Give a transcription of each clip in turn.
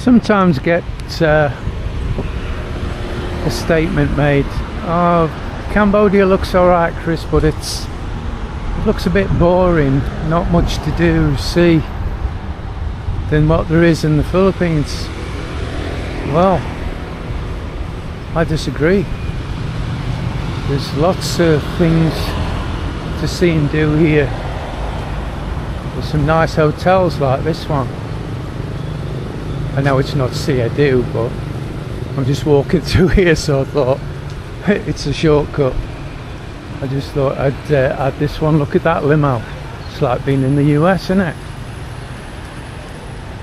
sometimes get a statement made, oh, Cambodia looks alright, Chris, but it looks a bit boring, not much to do, see, than what there is in the Philippines. Well, I disagree. There's lots of things to see and do here. There's some nice hotels like this one. I know it's not see I do, but I'm just walking through here, so I thought it's a shortcut. I just thought I'd add this one. Look at that limo. It's like being in the US, isn't it?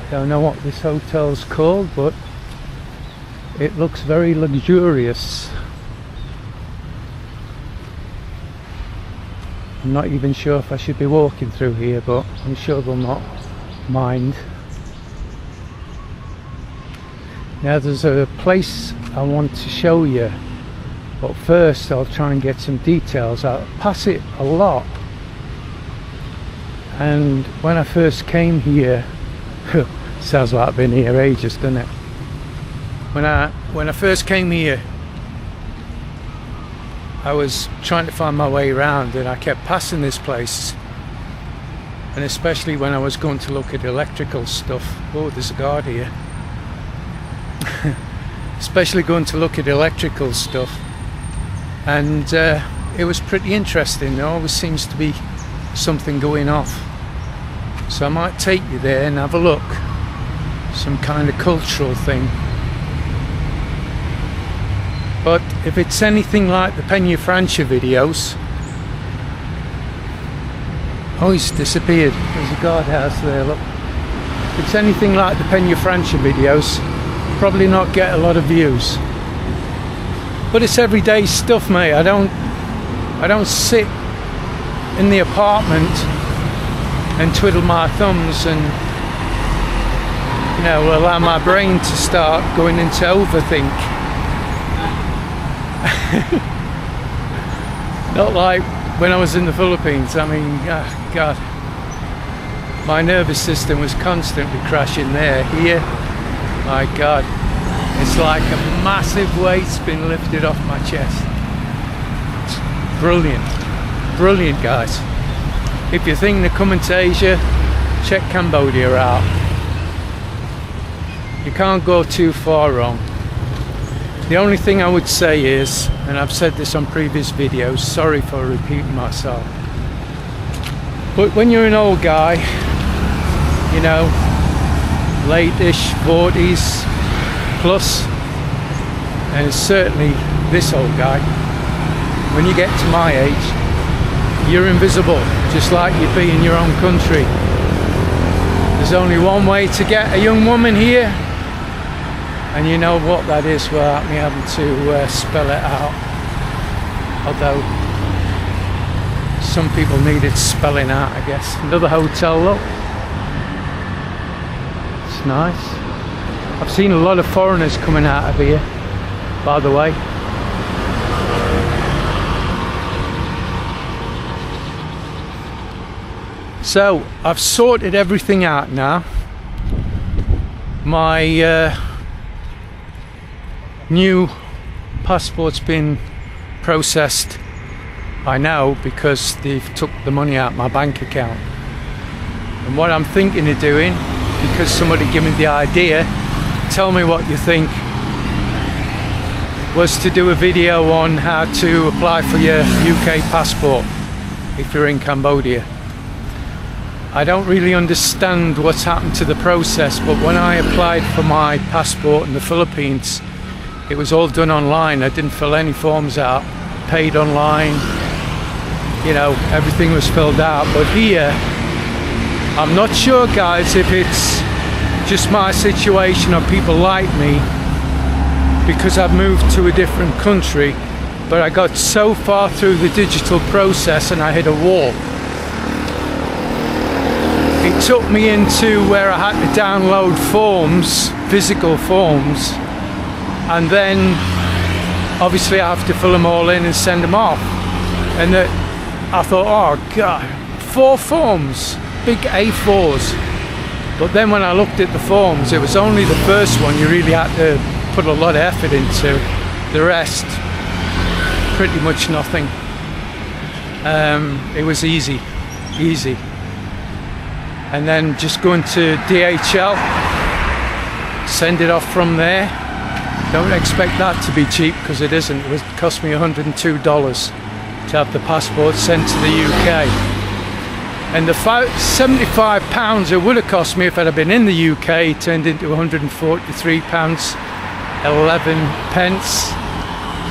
Don't know what this hotel's called, but it looks very luxurious. I'm not even sure if I should be walking through here, but I'm sure they'll not mind. Now there's a place I want to show you, but first I'll try and get some details. I pass it a lot, and when I first came here, sounds like I've been here ages, doesn't it? When I first came here, I was trying to find my way around, and I kept passing this place, and especially when I was going to look at electrical stuff. Oh, there's a guard here. Especially going to look at electrical stuff, and it was pretty interesting. There always seems to be something going off, so I might take you there and have a look. Some kind of cultural thing. But if it's anything like the Peña Francia videos... Oh, he's disappeared. There's a guardhouse there, look. If it's anything like the Peña Francia videos, probably not get a lot of views. But it's everyday stuff, mate. I don't sit in the apartment and twiddle my thumbs and, you know, allow my brain to start going into overthink. Not like when I was in the Philippines. I mean, oh God, my nervous system was constantly crashing there. Here, my God, it's like a massive weight's been lifted off my chest. It's brilliant, brilliant, guys. If you're thinking of coming to Asia, check Cambodia out. You can't go too far wrong. The only thing I would say is, and I've said this on previous videos, sorry for repeating myself, but when you're an old guy, you know, late-ish 40s plus, and it's certainly this old guy, when you get to my age, you're invisible, just like you'd be in your own country. There's only one way to get a young woman here, and you know what that is without me having to spell it out. Although some people need it spelling out, I guess. Another hotel, look. It's nice. I've seen a lot of foreigners coming out of here, by the way. So I've sorted everything out now. My new passport's been processed, I know, because they've took the money out of my bank account. And what I'm thinking of doing, because somebody gave me the idea, tell me what you think, was to do a video on how to apply for your UK passport if you're in Cambodia. I don't really understand what's happened to the process, but when I applied for my passport in the Philippines, it was all done online. I didn't fill any forms out, paid online, you know, everything was filled out. But here, I'm not sure, guys, if it's just my situation or people like me, because I've moved to a different country, but I got so far through the digital process and I hit a wall. It took me into where I had to download forms, physical forms, and then obviously I have to fill them all in and send them off. And I thought, oh God, 4 forms, big A4s, But then when I looked at the forms, it was only the first one you really had to put a lot of effort into. The rest, pretty much nothing. It was easy. And then just going to DHL, send it off from there. Don't expect that to be cheap, because it isn't. It would cost me $102 to have the passport sent to the UK. And the £75 it would have cost me if I'd have been in the UK turned into £143, 11 pence.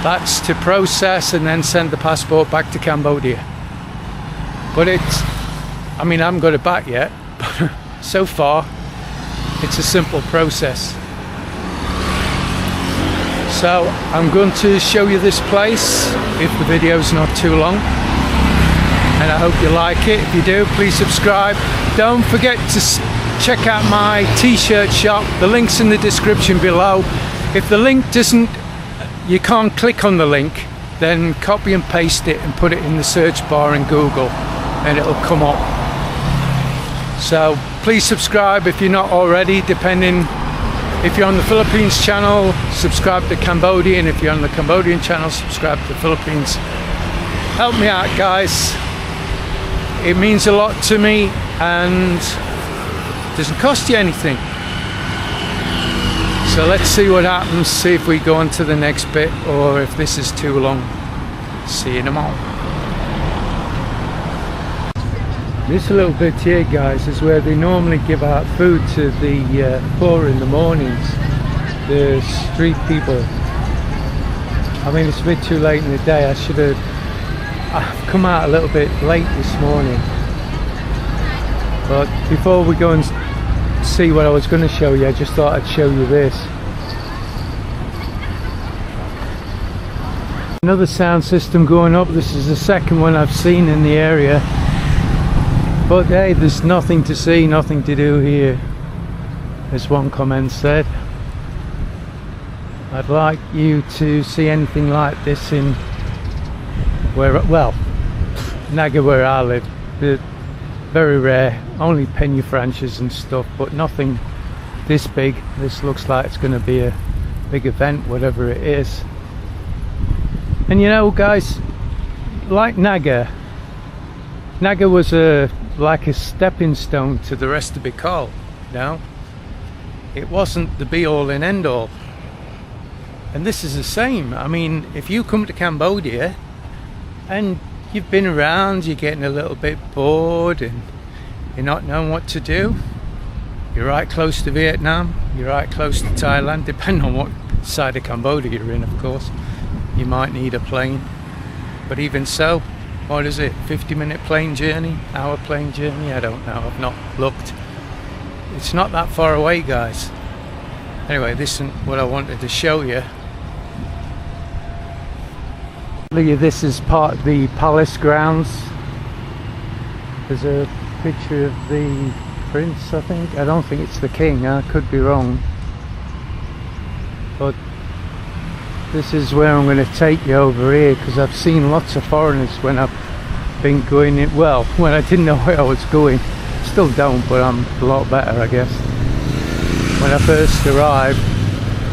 That's to process and then send the passport back to Cambodia. But it's, I mean, I haven't got it back yet, but so far it's a simple process. So I'm going to show you this place if the video's not too long, and I hope you like it. If you do, please subscribe. Don't forget to check out my t-shirt shop. The link's in the description below. If the link doesn't, you can't click on the link, then copy and paste it and put it in the search bar in Google and it'll come up. So please subscribe if you're not already, depending. If you're on the Philippines channel, subscribe to Cambodia, and if you're on the Cambodian channel, subscribe to the Philippines. Help me out, guys. It means a lot to me and doesn't cost you anything. So let's see what happens, see if we go on to the next bit or if this is too long. See you in a moment. This little bit here, guys, is where they normally give out food to the poor in the mornings, the street people. I mean, it's a bit too late in the day. I've come out a little bit late this morning. But before we go and see what I was going to show you, I just thought I'd show you this. Another sound system going up. This is the second one I've seen in the area. But hey, there's nothing to see, nothing to do here, as one comment said. I'd like you to see anything like this in Naga, where I live. They're very rare, only penny franchise and stuff, but nothing this big. This looks like it's going to be a big event, whatever it is. And you know, guys, like Naga was like a stepping stone to the rest of Bicol. No, it wasn't the be all and end all. And this is the same. I mean, if you come to Cambodia and you've been around, you're getting a little bit bored and you're not knowing what to do, you're right close to Vietnam, you're right close to Thailand, depending on what side of Cambodia you're in, of course. You might need a plane, but even so, what is it, 50-minute plane journey, hour plane journey? I don't know, I've not looked. It's not that far away, guys. Anyway, this isn't what I wanted to show you. This is part of the palace grounds. There's a picture of the prince, I think. I don't think it's the king, I could be wrong. But this is where I'm going to take you over here, because I've seen lots of foreigners when I've been going in, well, when I didn't know where I was going. Still don't, but I'm a lot better, I guess. When I first arrived,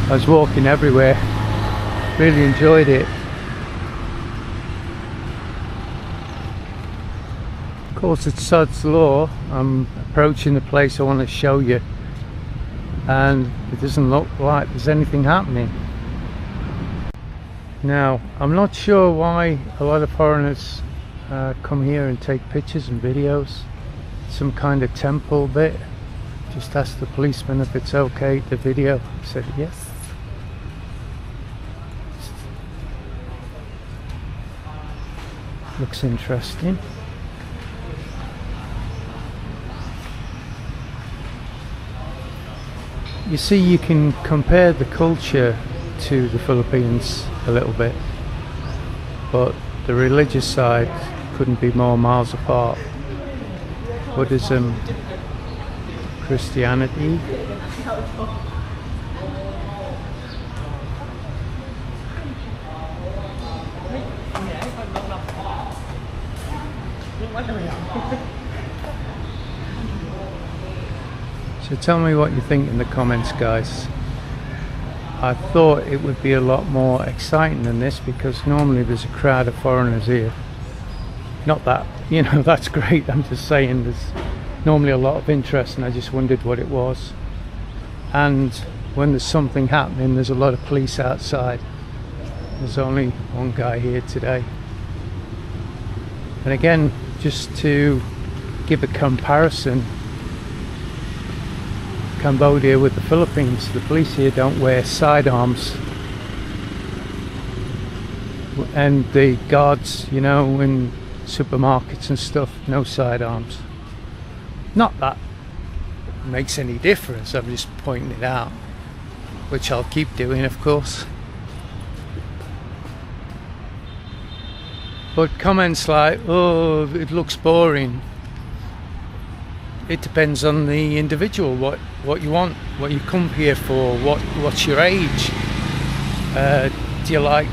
I was walking everywhere. Really enjoyed it. Of course, it's Sod's Law. I'm approaching the place I want to show you, and it doesn't look like there's anything happening. Now, I'm not sure why a lot of foreigners come here and take pictures and videos. Some kind of temple bit. Just asked the policeman if it's okay to video. He said yes. Looks interesting. You see, you can compare the culture to the Philippines a little bit, but the religious side couldn't be more miles apart. Buddhism, Christianity. So tell me what you think in the comments, guys. I thought it would be a lot more exciting than this, because normally there's a crowd of foreigners here. Not that, you know, that's great, I'm just saying there's normally a lot of interest, and I just wondered what it was. And when there's something happening, there's a lot of police outside. There's only one guy here today. And again, just to give a comparison, Cambodia with the Philippines, the police here don't wear sidearms, and the guards, you know, in supermarkets and stuff, no sidearms. Not that it makes any difference, I'm just pointing it out, which I'll keep doing, of course. But comments like, oh, it looks boring. It depends on the individual, what you want, what you come here for, what's your age. Do you like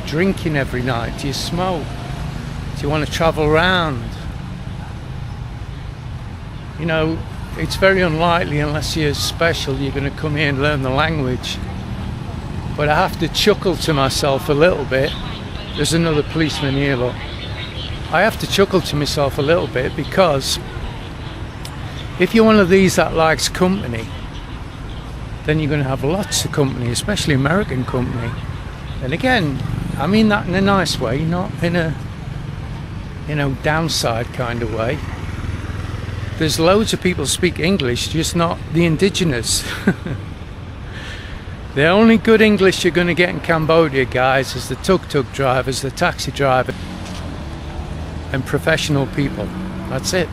drinking every night? Do you smoke? Do you want to travel around? You know, it's very unlikely, unless you're special, you're going to come here and learn the language. But I have to chuckle to myself a little bit. There's another policeman here, look. I have to chuckle to myself a little bit, because if you're one of these that likes company, then you're going to have lots of company, especially American company. And again, I mean that in a nice way, not in a, you know, downside kind of way. There's loads of people speak English, just not the indigenous. The only good English you're going to get in Cambodia, guys, is the tuk-tuk drivers, the taxi drivers, and professional people. That's it.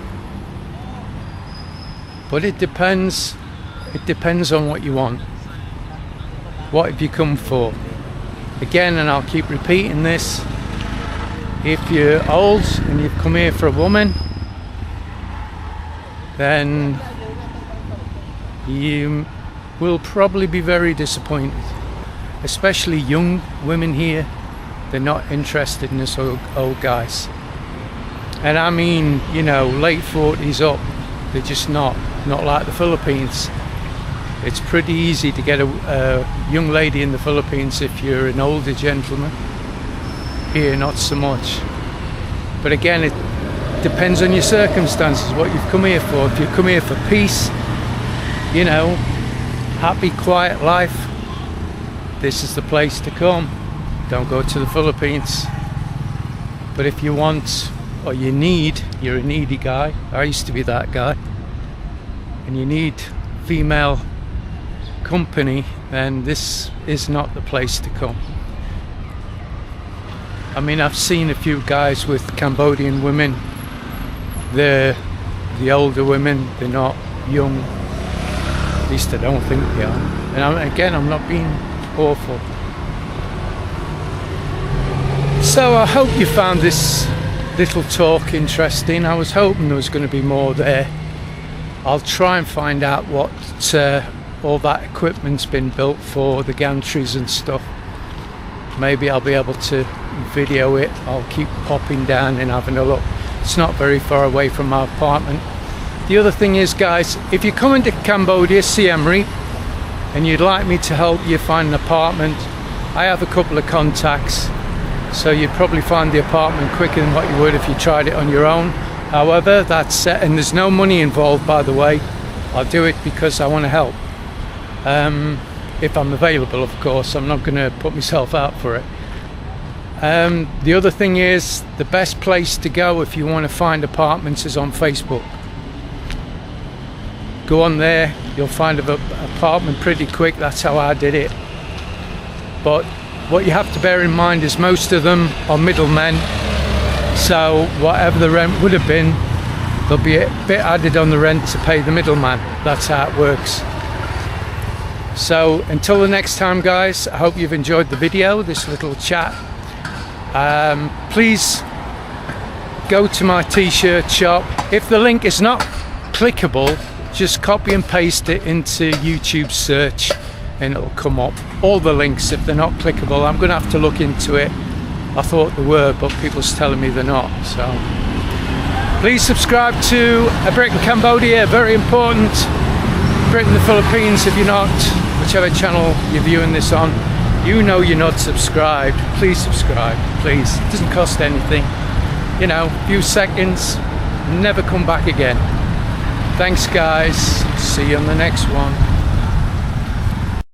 But it depends on what you want. What have you come for? Again, and I'll keep repeating this, if you're old and you've come here for a woman, then you will probably be very disappointed. Especially young women here, they're not interested in us old guys. And I mean, you know, late 40s up, they're just not like the Philippines. It's pretty easy to get a young lady in the Philippines if you're an older gentleman. Here, not so much. But again, it depends on your circumstances, what you've come here for. If you come here for peace, you know, happy, quiet life, this is the place to come. Don't go to the Philippines. But if you want, or you need, you're a needy guy, I used to be that guy, and you need female company, then this is not the place to come. I mean, I've seen a few guys with Cambodian women. They're the older women, they're not young. At least I don't think they are. And I'm not being awful. So I hope you found this little talk interesting. I was hoping there was going to be more there. I'll try and find out what all that equipment's been built for, the gantries and stuff. Maybe I'll be able to video it. I'll keep popping down and having a look. It's not very far away from my apartment. The other thing is, guys, if you're coming to Cambodia, Siem Reap, and you'd like me to help you find an apartment, I have a couple of contacts, so you'd probably find the apartment quicker than what you would if you tried it on your own. However, that's set, and there's no money involved, by the way. I'll do it because I want to help. If I'm available, of course. I'm not going to put myself out for it. The other thing is, the best place to go if you want to find apartments is on Facebook. Go on there, you'll find an apartment pretty quick. That's how I did it. But what you have to bear in mind is most of them are middlemen. So whatever the rent would have been, there'll be a bit added on the rent to pay the middleman. That's how it works. So until the next time, guys, I hope you've enjoyed the video, this little chat. Please go to my t-shirt shop. If the link is not clickable, just copy and paste it into YouTube search and it'll come up. All the links, if they're not clickable, I'm going to have to look into it. I thought they were, but people's telling me they're not. So please subscribe to A Brit in Cambodia, very important. Brit in the Philippines. If you're not, whichever channel you're viewing this on, you know you're not subscribed. Please subscribe, please. It doesn't cost anything. You know, a few seconds, never come back again. Thanks guys, see you on the next one.